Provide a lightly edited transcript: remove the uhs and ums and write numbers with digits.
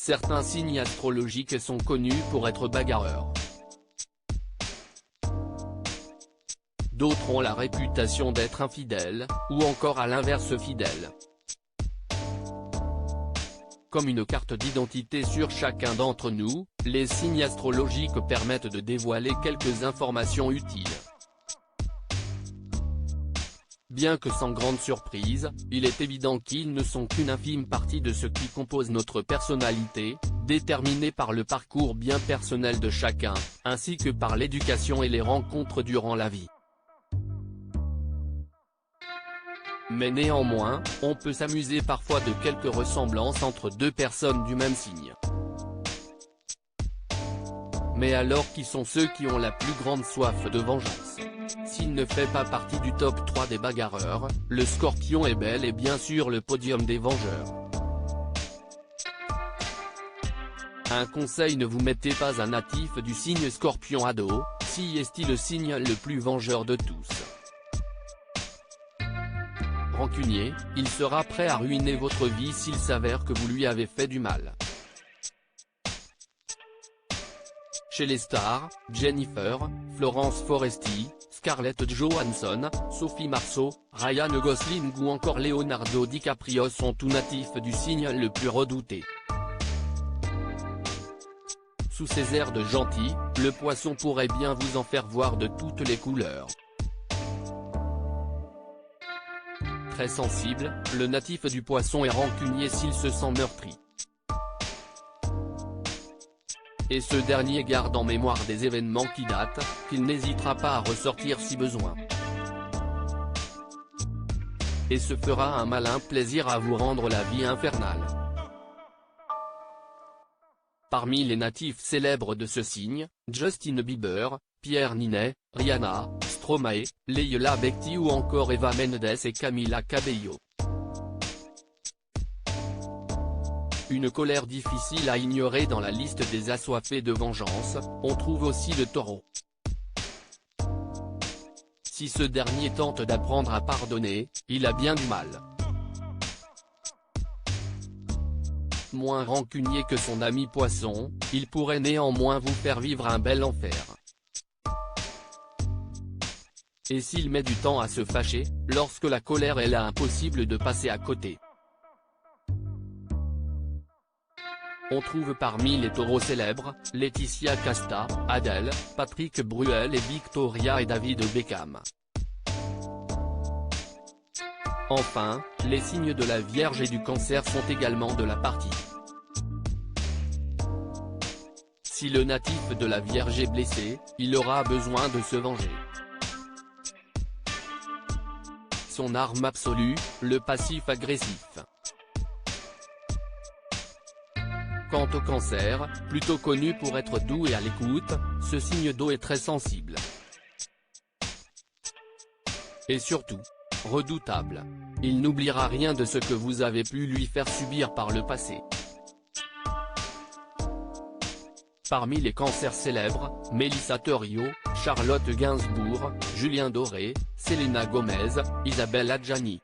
certains signes astrologiques sont connus pour être bagarreurs. D'autres ont la réputation d'être infidèles, ou encore à l'inverse fidèles. Comme une carte d'identité sur chacun d'entre nous, les signes astrologiques permettent de dévoiler quelques informations utiles. Bien que sans grande surprise, il est évident qu'ils ne sont qu'une infime partie de ce qui compose notre personnalité, déterminée par le parcours bien personnel de chacun, ainsi que par l'éducation et les rencontres durant la vie. Mais néanmoins, on peut s'amuser parfois de quelques ressemblances entre deux personnes du même signe. Mais alors qui sont ceux qui ont la plus grande soif de vengeance? S'il ne fait pas partie du top 3 des bagarreurs, le Scorpion est bel et bien sur le podium des vengeurs. Un conseil: ne vous mettez pas un natif du signe Scorpion à dos, si est-il le signe le plus vengeur de tous. Rancunier, il sera prêt à ruiner votre vie s'il s'avère que vous lui avez fait du mal. Chez les stars, Jennifer, Florence Foresti, Scarlett Johansson, Sophie Marceau, Ryan Gosling ou encore Leonardo DiCaprio sont tous natifs du signe le plus redouté. Sous ses airs de gentil, le Poisson pourrait bien vous en faire voir de toutes les couleurs. Très sensible, le natif du Poisson est rancunier s'il se sent meurtri. Et ce dernier garde en mémoire des événements qui datent, qu'il n'hésitera pas à ressortir si besoin. Et se fera un malin plaisir à vous rendre la vie infernale. Parmi les natifs célèbres de ce signe, Justin Bieber, Pierre Ninet, Rihanna, Stromae, Leila Bekti ou encore Eva Mendes et Camila Cabello. Une colère difficile à ignorer dans la liste des assoiffés de vengeance, on trouve aussi le Taureau. Si ce dernier tente d'apprendre à pardonner, il a bien du mal. Moins rancunier que son ami Poisson, il pourrait néanmoins vous faire vivre un bel enfer. Et s'il met du temps à se fâcher, lorsque la colère est là, impossible de passer à côté. On trouve parmi les taureaux célèbres, Laetitia Casta, Adele, Patrick Bruel et Victoria et David Beckham. Enfin, les signes de la Vierge et du Cancer sont également de la partie. Si le natif de la Vierge est blessé, il aura besoin de se venger. Son arme absolue, le passif agressif. Quant au Cancer, plutôt connu pour être doux et à l'écoute, ce signe d'eau est très sensible. Et surtout, redoutable. Il n'oubliera rien de ce que vous avez pu lui faire subir par le passé. Parmi les cancers célèbres, Mélissa Theriot, Charlotte Gainsbourg, Julien Doré, Selena Gomez, Isabelle Adjani.